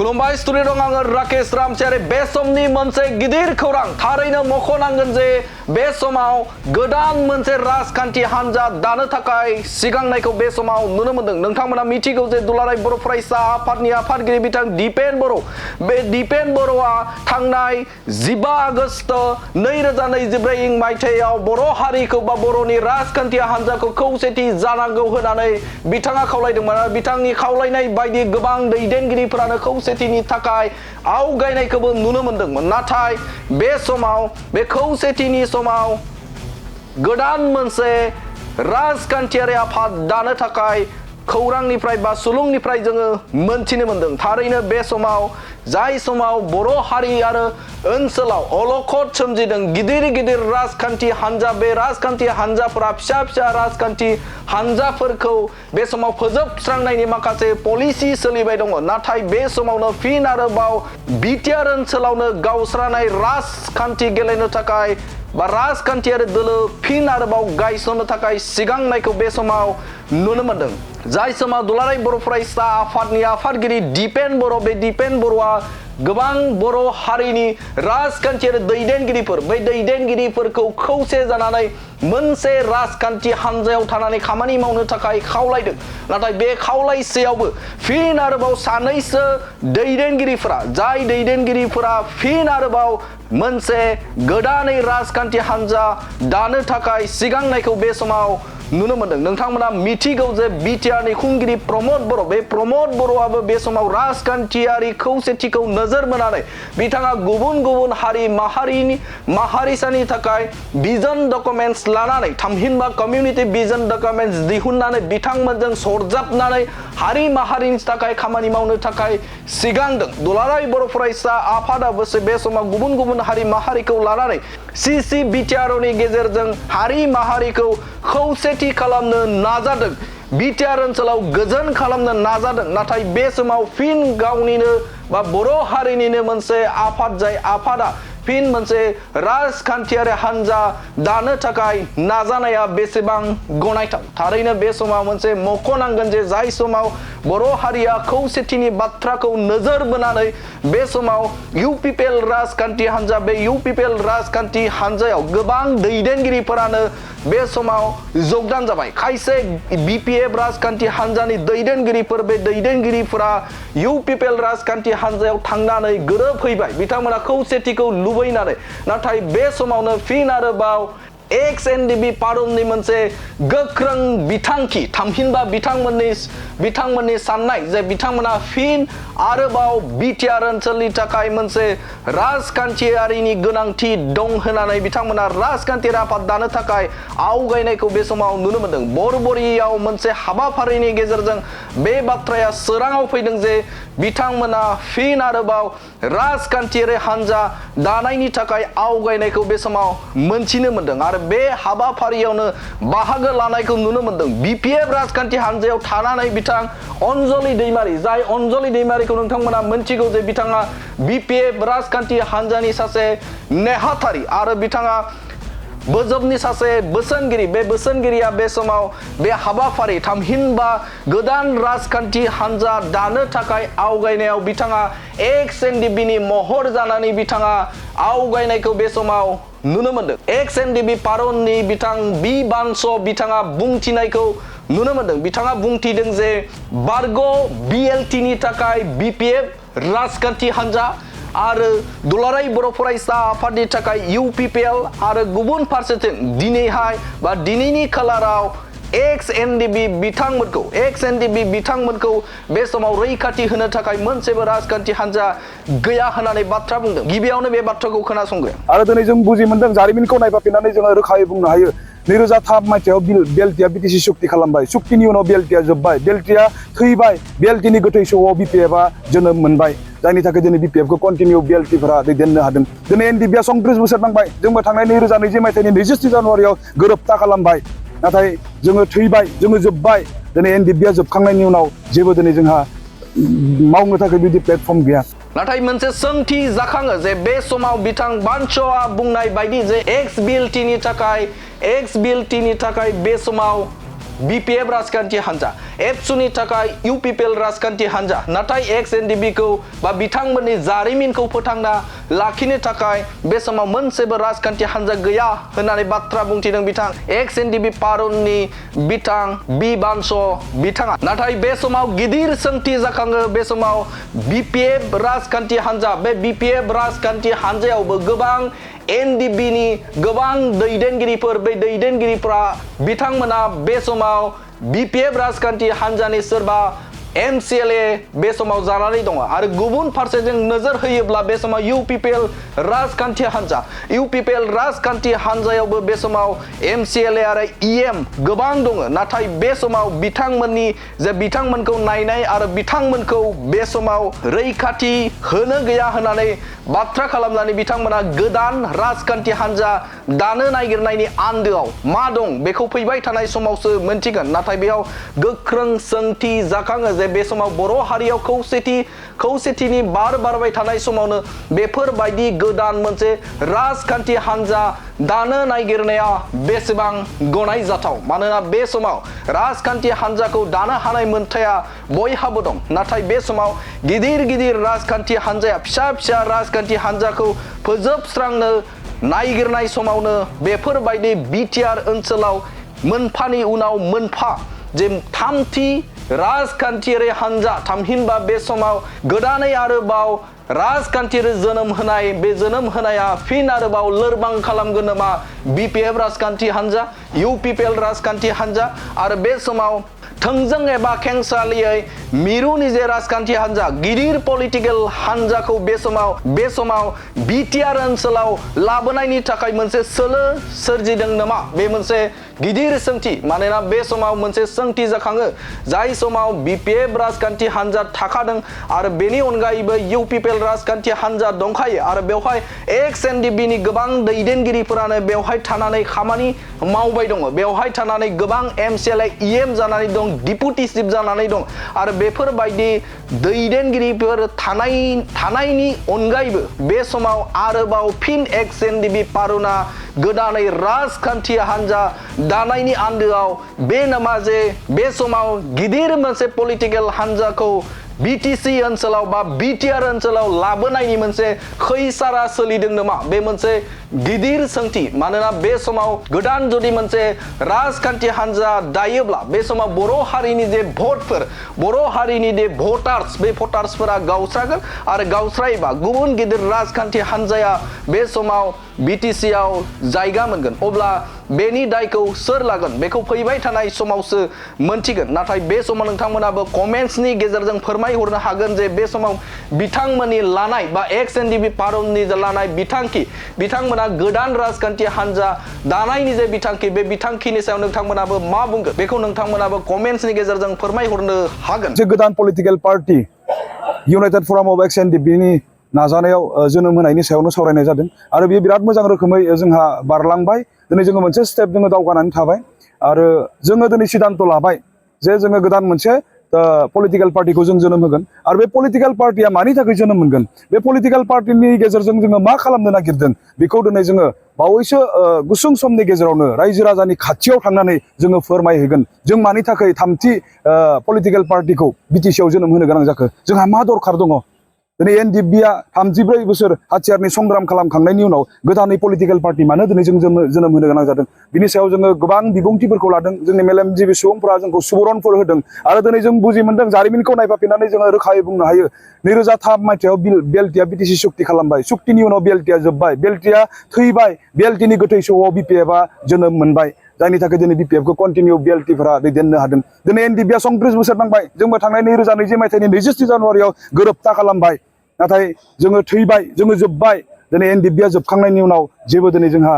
खुलुमबाय स्टुडिअ दं आङो राकेश रामसियारि बे समनि मोनसे गिदिर खौरां थारैनो मख'नांगोन जे बे समाव गोदान मोनसे राजखान्थि हान्जा दानो थाखाय सिगांनायखौ बे समाव नुनो मोन्दों। नोंथांमोना मिथिगौ जे दुलाराय बर' फरायसा आफादनि आफादगिरि बिथां दिपेन बर' बे दिपेन बर'आ थांनाय 15 आगस्ट 2024 इं मायथाइयाव बर' हारिखौ बा बर'नि राजखान्थि हान्जाखौ खौसेथि जानांगौ होननानै बिथाङा खावलायदोंमोन। बिथांनि खावलायनाय बायदि गोबां दैदेनगिरिफोरानो खौसेथिनि थाखाय आवगायनायखौबो नुनो मोन्दोंमोन। नाथाय बे समाव बे खौसेथिनि समाव गोदान मोनसे राजखान्थियारि आफाद दानो थाखाय खौरांनिफ्राय बा सुलुंनिफ्राय जोङो मोनथिनो मोन्दों। थारैनो बे समाव जाय समाव बर' हारि आरो ओनसोलाव अलखद सोमजिदों गिदिर गिदिर राजखान्थि हान्जा, बे राजखान्थि हान्जाफोरा फिसा फिसा राजखान्थि हान्जाफोरखौ बे समाव फोजोबस्रांनायनि माखासे पलिसि सोलिबाय दङ। नाथाय बे समावनो फिन आरोबाव बिटिआर ओनसोलावनो गावस्रानाय राजखान्थि गेलेनो थाखाय बा राजखान्थियारि दोलो फिन आरोबाव गायसननो थाखाय सिगांनायखौ बे समाव नुनो मोन्दों। जाय समाव दुलाराय बर' फरायसा आफादनि आफादगिरि दिपेन बर' बे दिपेन बर'आ गोबां बर' हारिनि राजखान्थियारि दैदेनगिरिफोर बै दैदेनगिरिफोरखौ खौसे जानानै मोनसे राजखान्थि हान्जायाव थानानै खामानि मावनो थाखाय खावलायदों। नाथाय बे खावलायसेयावबो फिन आरोबाव सानैसो दैदेनगिरिफोरा जाय दैदेनगिरिफोरा फिन आरोबाव मोनसे गोदानै राजखान्थि हान्जा दानो थाखाय सिगांनायखौ बे समाव नुनो मोन्दों। नोंथांमोना मिथिगौ जे बिटिआरनि खुंगिरि प्रमद बर' बे प्रमद बर'आबो बे समाव राजखान्थियारि खौसेथिखौ नोजोर बोनानै बिथाङा गुबुन गुबुन हारि माहारिसानि थाखाय भिजन डकुमेन्ट्स लानानै थामहिनबा कमिउनिटि भिजन डकुमेन्ट्स दिहुननानै बिथांमोनजों सरजाबनानै हारि माहारिनि थाखाय खामानि मावनो थाखाय सिगांदों। दुलाराय बर' फरायसा आफादाबो बे समाव गुबुन गुबुन हारि माहारिखौ लानानै सिसि बिटिआरनि गेजेरजों हारि माहारिखौ खौसेथि खालामनो नाजादों, बिटिआर ओनसोलाव गोजोन खालामनो नाजादों। नाथाय बे समाव फिन गावनिनो बा बर' हारिनिनो मोनसे आफाद जाय आफादा फिन मोनसे राजखान्थियारि हान्जा दानो थाखाय नाजानाया बेसेबां गनायथाव। थारैनो बे समाव मोनसे मख'नांगोन जे जाय समाव बर' हारिया खौसेथिनि बाथ्राखौ नोजोर बोनानै बे समाव इउपिपिएल राजखान्थि हान्जा बे इउपिपिएल राजखान्थि हान्जायाव गोबां दैदेनगिरिफोरानो बे समाव जगदान जाबाय। खायसे बिपिएफ राजखान्थि हान्जानि दैदेनगिरिफोर बे दैदेनगिरिफोरा इउपिपिएल राजखान्थि हान्जायाव थांनानै गोरोबहैबाय बिथांमोना खौसेथिखौ लुबैनानै। नाथाय बे समावनो फिन आरोबाव एक्स एनडिबि पारुलनि मोनसे गोख्रों बिथांखि थामहिनबा बिथांमोननि साननाय जे बिथांमोना फिन आरोबाव बिटिआर ओनसोलनि थाखाय मोनसे राजखान्थियारिनि गोनांथि दं होननानै बिथांमोना राजखान्थियारि आफाद दानो थाखाय आवगायनायखौ बे समाव नुनो मोन्दों। बरबरियाव मोनसे हाबाफारिनि गेजेरजों बे बाथ्राया सोराङाव फैदों जे बिथांमोना फिन आरोबाव राजखान्थियारि हान्जा दानायनि थाखाय आवगायनायखौ बे समाव मोनथिनो मोन्दों। आरो बे हाबाफारियावनो बाहागो लानायखौ नुनो मोन्दों बिपिएफ राजखान्थि हान्जायाव थानानै बिथां अनजलि दैमारि, जाय अनजलि दैमारिखौ नोंथांमोना मिथिगौ जे बिथाङा बिपिएफ राजखान्थि हान्जानि सासे नेहाथारि आरो बिथाङा बोजबनि सासे बोसोनगिरि। बे बोसोनगिरिया बे समाव बे हाबाफारि थामहिनबा गोदान राजखान्थि हान्जा दानो थाखाय आवगायनायाव बिथाङा एक्स एनडिबिनि महर जानानै बिथाङा आवगायनायखौ बे समाव नुनो मोन्दों। एक्स एनडिबि पारुलनि बिथां बि बानस बिथाङा बुंथिनायखौ नुनो मोन्दों। बिथाङा बुंथिदों जे बारग' बिएलटिनि थाखाय बिपिएफ राजखान्थि हान्जा आरो दुलाराय बर' फरायसा आफादनि थाखाय इउपिपिएल आरो गुबुन फारसेथिं दिनैहाय बा दिनैनि खालाराव एक्स एनडिबि बिथांमोनखौ बे समाव रैखाथि होनो थाखाय मोनसेबो राजखान्थि हान्जा गैया होननानै बाथ्रा बुंदों। गिबियावनो बे बाथ्राखौ खोनासंगोन। आरो दिनै जों बुजि मोनदों जारिमिनखौ नायफाफिननानै जोङो रोखायै बुंनो हायो 2003 मायथाइयाव बेलटिया बिटिसि सुक्ति खालामबाय। सुक्तिनि उनाव बेलटिया जोब्बाय, बेलटिया थैबाय, बेलटिनि गोथै सहआव बिपिएफआ जोनोम मोनबाय। जायनि थाखाय दिनै बिपिएफखौ कन्टिनिउ बेलटिफोरा दैदेननो हादों। दिनै एनडिबिआ 30 बोसोर नांबाय। जोंबो थांनाय 2020 मायथाइनि 23 जानुवारियाव गोरोबथा खालामबाय। नाथाय जोङो थैबाय, जोङो जोब्बाय। दिनै एनडिबिआ जोबखांनायनि उनाव जेबो दिनै जोंहा मावनो थाखाय बिदि प्लेटफर्म गैया। नाथाय मोनसे सोंथि जाखाङो जे बे समाव बिथां बानस'आ बुंनाय बायदि जे एक्स बिएलटिनि थाखाय बे समाव BPF राजखान्थि हान्जा एबसुनि थाखाय UPPL राजखान्थि हान्जा नाथाय XNDB खौ बा बिथांमोननि जारिमिनखौ फोथांना लाखिनो थाखाय बे समाव मोनसेबो राजखान्थि हान्जा गैया होननानै बाथ्रा बुंथिदों बिथां XNDB पारुननि बिथां बि बानस बिथाङा नाथाय बे समाव गिदिर सोंथि जाखाङो बे समाव BPF राजखान्थि हान्जा बे BPF राजखान्थि हान्जायावबो गोबां NDB नि गोबां दैदेनगिरिफोर बे दैदेनगिरिफोरा बिथांमोना बे समाव BPF राजखान्थि हान्जानि सोरबा MCLA बे समाव जानानै दङ आरो गुबुन फारसेजों नोजोर होयोब्ला बे समाव UPPL राजखान्थि हान्जा UPPL राजखान्थि हान्जायावबो बे समाव MCLA आरो EM गोबां दङ नाथाय बे समाव बिथांमोननि जे बिथांमोनखौ नायनाय आरो बिथांमोनखौ बे समाव रैखाथि होनो गैया होननानै बाथ्रा खालामनानै बिथांमोना गोदान राजखान्थि हान्जा दानो नागिरनायनि आन्दोआव मा दं बेखौ फैबाय थानाय समावसो मोनथिगोन नाथाय बेयाव गोख्रों सोंथि जाखाङो जे बे समाव बर' हारियाव खौसेथिनि बार बारबाय थानाय समावनो बेफोरबायदि गोदान मोनसे राजखान्थि हान्जा दानो नागिरनाया बेसेबां गनायजाथाव मानोना बे समाव राजखान्थि हान्जाखौ दानो हानाय मोन्थाया बयहाबो दं नाथाय बे समाव गिदिर राजखान्थि हान्जाया फिसा राजखान्थि हान्जाखौ फोजोबस्रांनो नागिरनाय समावनो बेफोरबायदि बिटिआर ओनसोलाव मोनफानि उनाव मोनफा जे थामथि राजखान्थियारि हान्जा थामहिनबा बे समाव गोदानै आरोबाव राजखान्थियारि जोनोम होनाय बे जोनोम होनाया फिन आरोबाव लोरबां खालामगोन नामा BPF राजखान्थि हान्जा UPPL राजखान्थि हान्जा आरो बे समाव थोंजों एबा खेंसालियै मिरुनि जे राजखान्थि हान्जा गिदिर पलिटिकेल हान्जाखौ बे समाव बिटिआर ओनसोलाव लाबोनायनि थाखाय मोनसे सोलो सोरजिदों नामा बे मोनसे गिदिर सोंथि मानोना बे समाव मोनसे सोंथि जाखाङो जाय समाव BPF राजखान्थि हान्जा थाखादों आरो बेनि अनगायैबो UPPL राजखान्थि हान्जा दंखायो आरो बेवहाय XNDB नि गोबां दैदेनगिरिफोरानो बेवहाय थानानै खामानि मावबाय दङ बेवहाय थानानै गोबां MCLA EM जानानै दं डिपुटि चिफ जानानै दं आरो बेफोरबायदि दैदेनगिरिफोर थानायनि अनगायैबो बे समाव आरोबाव फिन XNDB पारुना गोदानै राजखान्थि हान्जा दानायनि आन्दोआव बे नामा जे बे समाव गिदिर मोनसे पलिटिकेल हान्जाखौ BTC ओनसोलाव बा BTR ओनसोलाव लाबोनायनि मोनसे खैसारा सोलिदों नामा बे मोनसे गिदिर सोंथि मानोना बे समाव गोदान जुदि मोनसे राजखान्थि हान्जा दायोब्ला बे समाव बर' हारिनि जे भटफोर बर' हारिनि जे भटार्स बे भटार्सफोरा गावस्रागोन आरो गावस्रायोबा गुबुन गिदिर राजखान्थि हान्जाया बे समाव BTC आव जायगा मोनगोन अब्ला बेनि दायखौ सोर लागोन बेखौ फैबाय थानाय समावसो मोनथिगोन नाथाय बे समाव नोंथांमोनाबो कमेन्ट्सनि गेजेरजों फोरमायहरनो हागोन जे बे समाव बिथांमोननि लानाय बा XNDB पारुननि लानाय बिथांखि बिथांमोना गोदान राजखान्थि हान्जा दानायनि जे बिथांखि बे बिथांखिनि सायाव नोंथांमोनाबो मा बुंगोन बेखौ नोंथांमोनाबो कमेन्ट्सनि गेजेरजों फोरमायहरनो हागोन जे गोदान political party united forum of XNDB नि नाजानायाव जोनोम होनायनि सायावनो सावरायनाय जादों आरो बेयो बिराद मोजां रोखोमै जोंहा बारलांबाय दिनै जोङो मोनसे स्टेप जोङो दावगानानै थाबाय आरो जोङो दिनै सिद्धान्त लाबाय जे जोङो गोदान मोनसे पलिटिकेल पार्टीखौ जों जोनोम होगोन आरो बे पलिटिकेल पार्टीया मानि थाखाय जोनोम मोनगोन बे पलिटिकेल पार्टीनि गेजेरजों जोङो मा खालामनो नागिरदों बेखौ दिनै जोङो बावैसो गुसुं समनि गेजेरावनो रायजो राजानि खाथियाव थांनानै जोङो फोरमायहैगोन जों मानि थाखाय थामथि पलिटिकेल पार्टीखौ BTC आव जोनोम होनो गोनां जाखो जोंहा मा दरखार दङ दिनै NDB आ 34 बोसोर हाथियारनि संग्राम खालामखांनायनि उनाव गोदानै पलिटिकेल पार्टी मानो दिनै जों जोनोम होनो गोनां जादों बिनि सायाव जोङो गोबां बिबुंथिफोरखौ लादों जोंनि मेलेमजिबि सुबुंफोरा जोंखौ सुबुरनफोर होदों आरो दिनै जों बुजि मोनदों जारिमिनखौ नायफाफिननानै जोङो रोखायै बुंनो हायो 2003 मायथाइयाव बेलटिया BTC सुक्ति खालामबाय सुक्तिनि उनाव बेलटिया जोब्बाय बेलटिया थैबाय बेलटिनि गोथै सह'आव BPF आ जोनोम मोनबाय जायनि थाखाय दिनै BPF खौ कन्टिनिउ बेलटिफोरा दैदेननो हादों दिनै NDB आ 34 बोसोर नांबाय जोंबो थांनाय 2020 मायथाइनि 27 जानुवारियाव गोरोबथा खालामबाय नाथाय जोङो थैबाय जोङो जोब्बाय दिनै NDB आ जोबखांनायनि उनाव जेबो दिनै जोंहा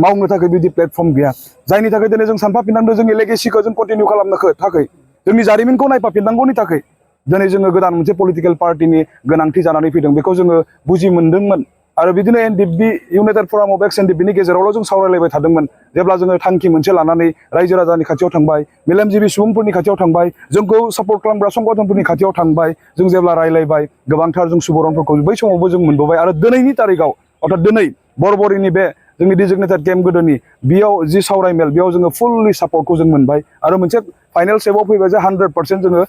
मावनो थाखाय बिदि प्लेटफर्म गैया जायनि थाखाय दिनै जों सानफाफिननांगौ जोंनि लेगेसिखौ जों कन्टिनिउ खालामनो थाखाय जोंनि जारिमिनखौ नायफाफिननांगौनि थाखाय दिनै जोङो गोदान मोनसे पलिटिकेल पार्टीनि गोनांथि जानानै फैदों बेखौ जोङो बुजि मोनदोंमोन आरो बिदिनो NDB United forum of XNDB नि गेजेरावल' जों सावरायलायबाय थादोंमोन जेब्ला जोङो थांखि मोनसे लानानै रायजो राजानि खाथियाव थांबाय मेलेमजिबि सुबुंफोरनि खाथियाव थांबाय जोंखौ सापर्ट खालामग्रा संगठनफोरनि खाथियाव थांबाय जों जेब्ला रायलायबाय गोबांथार जों सुबुरनफोरखौ बै समावबो जों मोनबोबाय आरो दिनैनि तारिखाव अर्थात दिनै बरबरिनि बे जोंनि डिजिगनेटेड केम्प गोदोनि बेयाव जि सावरायमेल बेयाव जोङो फुललि सापर्टखौ जों मोनबाय आरो मोनसे फाइनाल स्टेपआव फैबाय जे 100% जोङो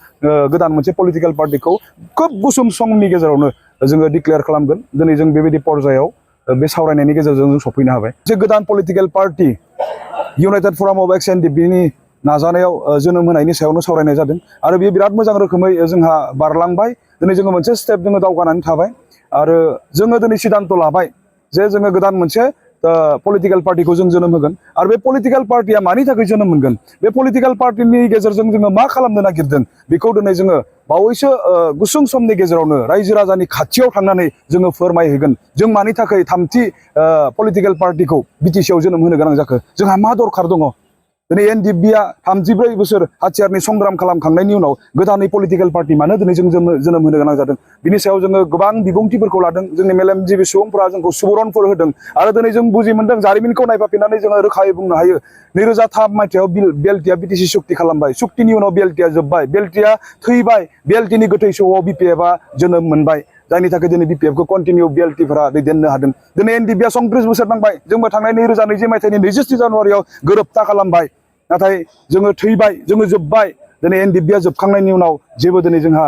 गोदान मोनसे पलिटिकेल पार्टिखौ खोब गुसुं समनि गेजेरावनो जोङो डिक्लेयार खालामगोन दिनै जों बेबायदि पर्यायाव बे सावरायनायनि गेजेरजों जों सफैनो हाबाय जे गोदान political party United forum of एक्स एनडिपिनि नाजानायाव जोनोम होनायनि सायावनो सावरायनाय जादों आरो बेयो बिराद मोजां रोखोमै जोंहा बारलांबाय दिनै जोङो मोनसे स्टेप जोङो दावगानानै थाबाय आरो जोङो दिनै सिद्धान्त लाबाय जे जोङो गोदान मोनसे पलिटिकेल पार्टिखौ जों जोनोम होगोन आरो बे पलिटिकेल पार्टिया मानि थाखाय जोनोम मोनगोन बे पलिटिकेल पार्टिनि गेजेरजों जोङो मा खालामनो नागिरदों बेखौ दिनै जोङो बावैसो गुसुं समनि गेजेरावनो रायजो राजानि खाथियाव थांनानै जोङो फोरमायहैगोन जों मानि थाखाय थामथि पलिटिकेल पार्टिखौ बिटिसिआव जोनोम होनो गोनां जाखो जोंहा मा दरखार दङ दिनै एनडिएफबिआ 34 बोसोर हाथियारनि संग्राम खालामखांनायनि उनाव गोदानै पलिटिकेल पार्टि मानो दिनै जों जोनोम होनो गोनां जादों बिनि सायाव जोङो गोबां बिबुंथिफोरखौ लादों जोंनि मेलेमजिबि सुबुंफोरा जोंखौ सुबुरनफोर होदों आरो दिनै जों बुजि मोनदों जारिमिनखौ नायफाफिननानै जोङो रोखायै बुंनो हायो 2003 मायथाइयाव बेलटिया बिटिसि सुक्ति खालामबाय सुक्तिनि उनाव बेलटिया जोब्बाय बेलटिया थैबाय बेलटिनि गोथै सहआव बिपिएफआ जोनोम मोनबाय जायनि थाखाय दिनै बिपिएफखौ कन्टिनिउ बेलटिफोरा दैदेननो हादों दिनै एनडिएफबिआ 34 बोसोर नांबाय जोंबो थांनाय 2020 मायथाइनि 27 जानुवारियाव गोरोबथा खालामबाय नाथाय जोङो थैबाय जोङो जोब्बाय दिनै एनडिएफबिआ जोबखांनायनि उनाव जेबो दिनै जोंहा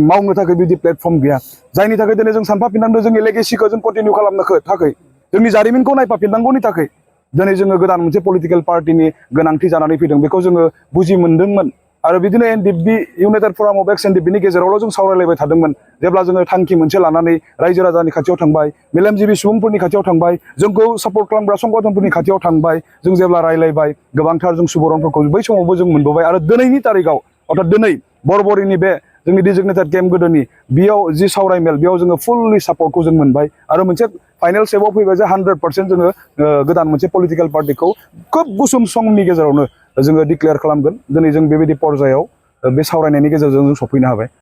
मावनो थाखाय बिदि प्लेटफर्म गैया जायनि थाखाय दिनै जों सानफाफिननांगौ जोंनि लेगेसिखौ जों कन्टिनिउ खालामनो थाखाय जोंनि जारिमिनखौ नायफाफिननांगौनि थाखाय दिनै जोङो गोदान मोनसे पलिटिकेल पार्टिनि गोनांथि जानानै फैदों बेखौ जोङो बुजि मोनदोंमोन आरो बिदिनो एनडिएफबि इउनाइटेड फराम अफ एक्स एनडिएफबिनि गेजेरावल' जों सावरायलायबाय थादोंमोन जेब्ला जोङो थांखि मोनसे लानानै रायजो राजानि खाथियाव थांबाय मेलेमजिबि सुबुंफोरनि खाथियाव थांबाय जोंखौ सापर्ट खालामग्रा संगठनफोरनि खाथियाव थांबाय जों जेब्ला रायलायबाय गोबांथार जों सुबुरनफोरखौ बै समावबो जों मोनबोबाय आरो दिनैनि तारिखाव अर्थात दिनै बरबरिनि बे जोंनि डिजिगनेटेड केम्प गोदोनि बेयाव जि सावरायमेल बेयाव जोङो फुललि सापर्टखौ जों मोनबाय आरो मोनसे फाइनाल स्टेपआव फैबाय जे 100% जोङो गोदान मोनसे पलिटिकेल पार्टिखौ खोब गुसुं समनि गेजेरावनो जोङो डिक्लेयार खालामगोन दिनै जों बेबायदि पर्यायाव बे सावरायनायनि गेजेरजों जों सफैनो हाबाय